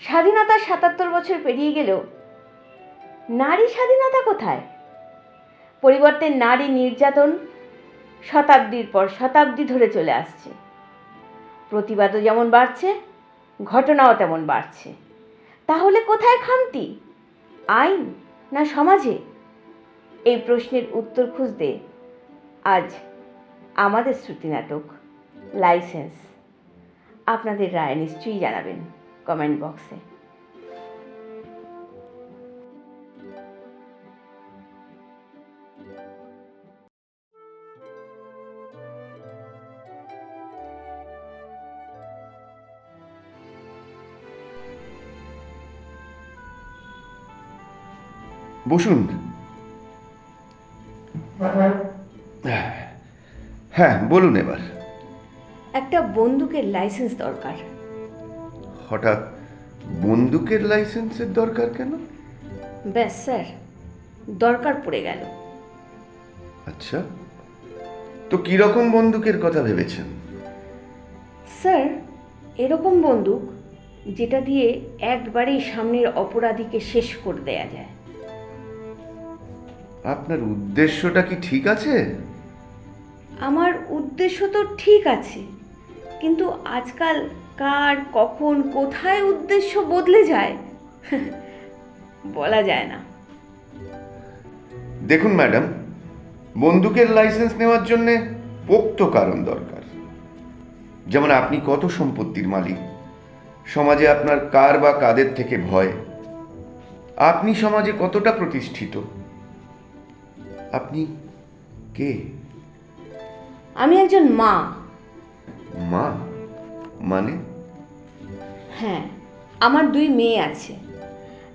স্বাধীনতার ৭৭ বছর পেরিয়ে গেলেও নারী স্বাধীনতা কোথায়? পরিবর্তে নারী নির্যাতন শতাব্দীর পর শতাব্দী ধরে চলে আসছে। প্রতিবাদও যেমন বাড়ছে, ঘটনাও তেমন বাড়ছে। তাহলে কোথায় খামতি? আইন না সমাজে? এই প্রশ্নের উত্তর খুঁজতে আজ আমাদের শ্রুতি নাটক লাইসেন্স। আপনাদের রায় নিশ্চয়ই জানাবেন কমেন্ট বক্সে। বসুন। হ্যাঁ, বলুন এবার। একটা বন্দুকের লাইসেন্স দরকার। হঠাৎ বন্দুকের লাইসেন্সের দরকার কেন? ব্যাস স্যার, দরকার পড়ে গেল। আচ্ছা, তো কিরকম বন্দুকের কথা ভেবেছেন? স্যার, এরকম বন্দুক যেটা দিয়ে একবারেই সামনের অপরাধীকে শেষ করে দেয়া যায়। আপনার উদ্দেশ্যটা কি ঠিক আছে? আমার উদ্দেশ্য তো ঠিক আছে, কিন্তু আজকাল কার কখন কোথায় উদ্দেশ্য বদলে যায় বলা যায় না। দেখুন ম্যাডাম, বন্দুকের লাইসেন্স নেওয়ার জন্যে পোক্ত কারণ দরকার। যেমন আপনি কত সম্পত্তির মালিক, সমাজে আপনার কার বা কাদের থেকে ভয়, আপনি সমাজে কতটা প্রতিষ্ঠিত, আপনি কে? আমি একজন মা। মা মানে? হ্যাঁ, আমার 2 মেয়ে আছে।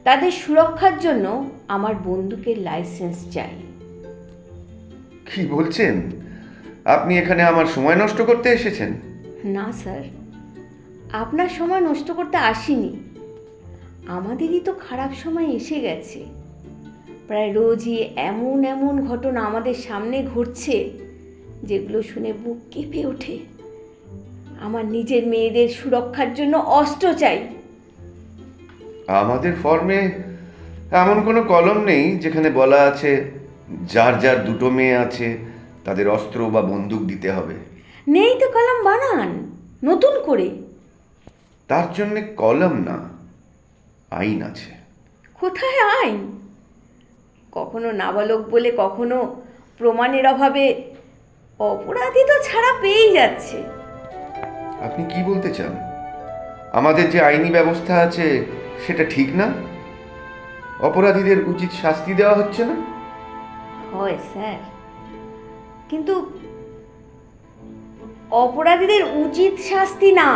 তাদের সুরক্ষার জন্য আমার বন্দুকের লাইসেন্স চাই। কি বলছেন? আপনি এখানে আমার সময় নষ্ট করতে এসেছেন? না স্যার, আপনার সময় নষ্ট করতে আসিনি। আমাদেরই তো খারাপ সময় এসে গেছে। প্রায় রোজই এমন এমন ঘটনা আমাদের সামনে ঘটছে যেগুলো শুনে বুক কেঁপে ওঠে। আমার নিজের মেয়েদের সুরক্ষার জন্য অস্ত্র চাই। আমাদের ফর্মে এমন কোনো কলম নেই যেখানে বলা আছে যার যার 2টো মেয়ে আছে তাদের অস্ত্র বা বন্দুক দিতে হবে। নেই তো কলম বানান নতুন করে। তার জন্যে কলম না, আইন আছে। কোথায় আইন? কখনো নাবালক বলে কখনো প্রমাণের অভাবে অপরাধী তো ছাড়া পেয়েই যাচ্ছে। আপনি কি বলতে চান? আমাদের যে আইনি ব্যবস্থা আছে সেটা ঠিক না? অপরাধীদের উচিত শাস্তি দেওয়া হচ্ছে না? হয় স্যার, কিন্তু অপরাধীদের উচিত শাস্তি না,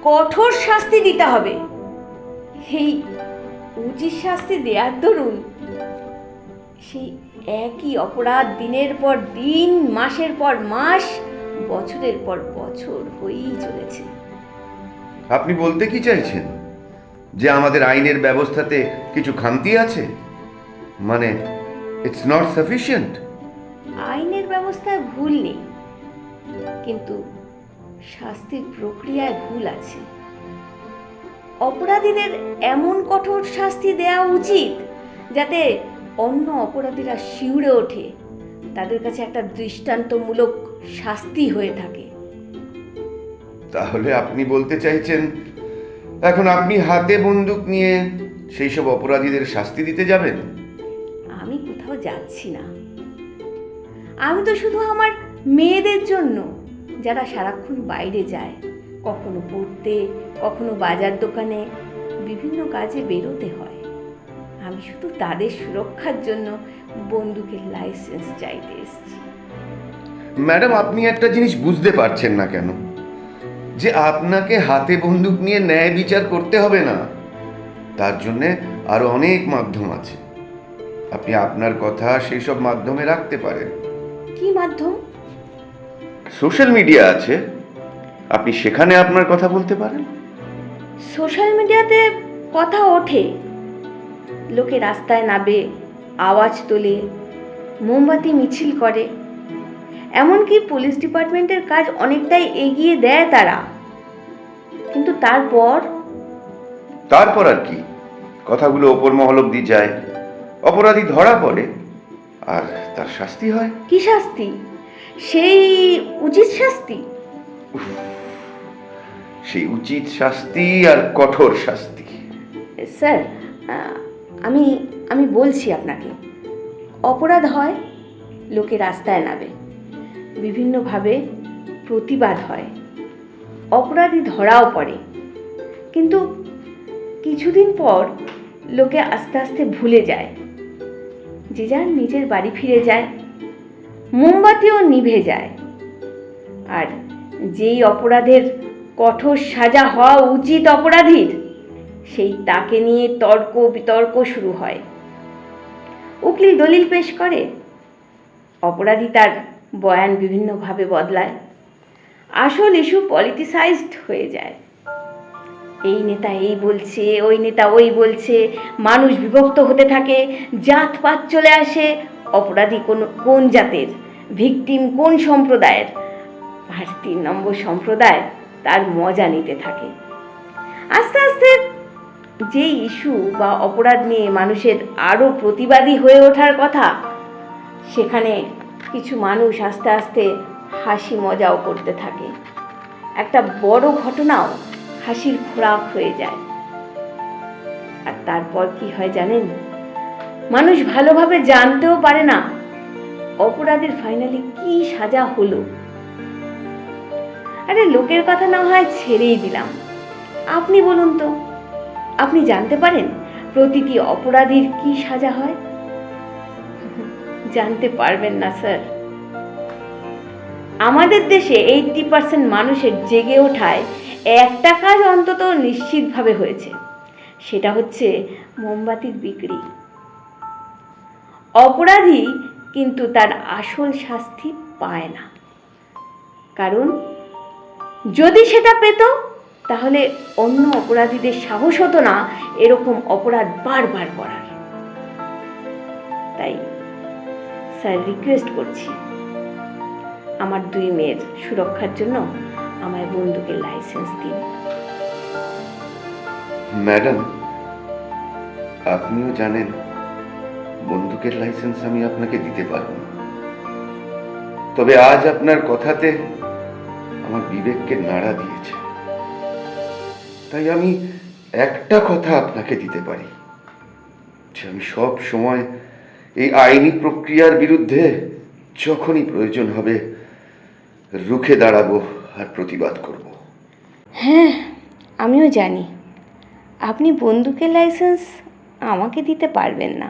কঠোর শাস্তি দিতে হবে। এই উচিত শাস্তি দেওয়ার দরুন সেই একই অপরাধ দিনের পর দিন, মাসের পর মাস, বছরের পর বছর হয়েই চলেছে। আপনি বলতে কি চাইছেন যে আমাদের আইনের ব্যবস্থাতে কিছু খামতি আছে? মানে ইটস নট সাফিসিয়েন্ট? আইনের ব্যবস্থায় ভুল নেই, কিন্তু শাস্তির প্রক্রিয়ায় ভুল আছে। অপরাধীদের এমন কঠোর শাস্তি দেওয়া উচিত যাতে অন্য অপরাধীরা শিউরে ওঠে, তাদের কাছে একটা দৃষ্টান্তমূলক শাস্তি হয়ে থাকে। তাহলে আপনি বলতে চাইছেন এখন আপনি হাতে বন্দুক নিয়ে সেই সব অপরাধীদের শাস্তি দিতে যাবেন? আমি কোথাও যাচ্ছি না। আমি তো শুধু আমার মেয়েদের জন্য, যারা সারাক্ষণ বাইরে যায়, কখনো পড়তে, কখনো বাজার দোকানে, বিভিন্ন কাজে বেরোতে হয়, আমি শুধু তাদের সুরক্ষার জন্য বন্দুকের লাইসেন্স চাইতে এসেছি। ম্যাডাম, আপনি একটা জিনিস বুঝতে পারছেন না কেন? যে আপনাকে হাতে বন্দুক নিয়ে ন্যায় বিচার করতে হবে না, তার জন্যে আরো অনেক মাধ্যম আছে। আপনি আপনার কথা সেই সব মাধ্যমে রাখতে পারেন। কি মাধ্যম? সোশ্যাল মিডিয়া আছে, আপনি সেখানে আপনার কথা বলতে পারেন। সোশ্যাল মিডিয়াতে কথা ওঠে, লোকে রাস্তায় নামে, আওয়াজ তোলে, মোমবাতি মিছিল করে, এমনকি পুলিশ ডিপার্টমেন্টের কাজ অনেকটাই এগিয়ে দেয় তারা। কিন্তু তারপর তারপর আর কি, কথাগুলো ওপর মহল অব্দি যায়, অপরাধী ধরা পড়ে, আর তার শাস্তি হয়। কি শাস্তি? সেই উচিত শাস্তি? সেই উচিত শাস্তি আর কঠোর শাস্তি। স্যার, আমি আমি বলছি আপনাকে, অপরাধ হয়, লোকে রাস্তায় নামে, বিভিন্নভাবে প্রতিবাদ হয়, অপরাধী ধরাও পড়ে, কিন্তু কিছুদিন পর লোকে আস্তে আস্তে ভুলে যায়, যে যার নিজের বাড়ি ফিরে যায়, মোমবাতিও নিভে যায়। আর যেই অপরাধের কঠোর সাজা হওয়া উচিত অপরাধীর, সেই তাকে নিয়ে তর্ক বিতর্ক শুরু হয়। উকিল দলিল পেশ করে, অপরাধী তার বয়ান বিভিন্নভাবে বদলায়, আসল ইস্যু পলিটিসাইজড হয়ে যায়। এই নেতা এই বলছে, ওই নেতা ওই বলছে, মানুষ বিভক্ত হতে থাকে, জাতপাত চলে আসে, অপরাধী কোন জাতের, ভিকটিম কোন সম্প্রদায়ের, আর 3 নম্বর সম্প্রদায় তার মজা নিতে থাকে। আস্তে আস্তে যেই ইস্যু বা অপরাধ নিয়ে মানুষের আরও প্রতিবাদী হয়ে ওঠার কথা, সেখানে কিছু মানুষ আস্তে আস্তে হাসি মজাও করতে থাকে। একটা বড় ঘটনাও হাসির খোরাক হয়ে যায়। আর তারপর কি হয় জানেন? মানুষ ভালোভাবে জানতেও পারে না অপরাধীর ফাইনালি কি সাজা হলো। আরে লোকের কথা না হয় ছেড়েই দিলাম, আপনি বলুন তো, আপনি জানতে পারেন প্রতিটি অপরাধীর কি সাজা হয়? জানতে পারবেন না স্যার। আমাদের দেশে 80% মানুষের জেগে ওঠায় একটা কাজ অন্তত নিশ্চিতভাবে হয়েছে, সেটা হচ্ছে মোমবাতির বিক্রি। অপরাধী কিন্তু তার আসল শাস্তি পায় না, কারণ যদি সেটা পেত তাহলে অন্য অপরাধীদের সাহস হতো না এরকম অপরাধ বারবার করার। তাই স্যার রিকোয়েস্ট করছি, আমার 2 মেয়ের সুরক্ষার জন্য আমায় বন্দুকের লাইসেন্স দিন। ম্যাডাম, আপনিও জানেন বন্দুকের লাইসেন্স আমি আপনাকে দিতে পারব না। তবে আজ আপনার কথাতে আমার বিবেককে নাড়া দিয়েছে, তাই আমি একটা কথা আপনাকে দিতে পারি, যে আমি সব সময় এই আইনি প্রক্রিয়ার বিরুদ্ধে যখনই প্রয়োজন হবে রুখে দাঁড়াবো আর প্রতিবাদ করব। হ্যাঁ, আমিও জানি আপনি বন্দুকের লাইসেন্স আমাকে দিতে পারবেন না,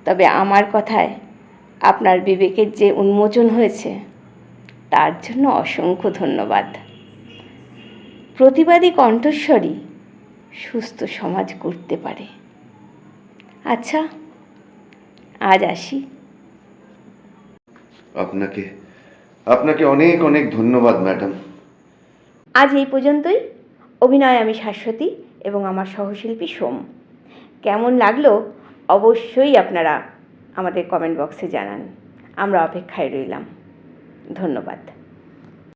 তবে আমার কথায় আপনার বিবেকের যে উন্মোচন হয়েছে তার জন্য অসংখ্য ধন্যবাদ। প্রতিবাদী কণ্ঠস্বরই সুস্থ সমাজ করতে পারে। আচ্ছা, আজ আসি। আপনাকে অনেক অনেক ধন্যবাদ ম্যাডাম। আজ এই পর্যন্তই। অভিনয় আমি শাশ্বতী এবং আমার সহশিল্পী সোম। কেমন লাগলো অবশ্যই আপনারা আমাদের কমেন্ট বক্সে জানান। আমরা অপেক্ষায় রইলাম। ধন্যবাদ।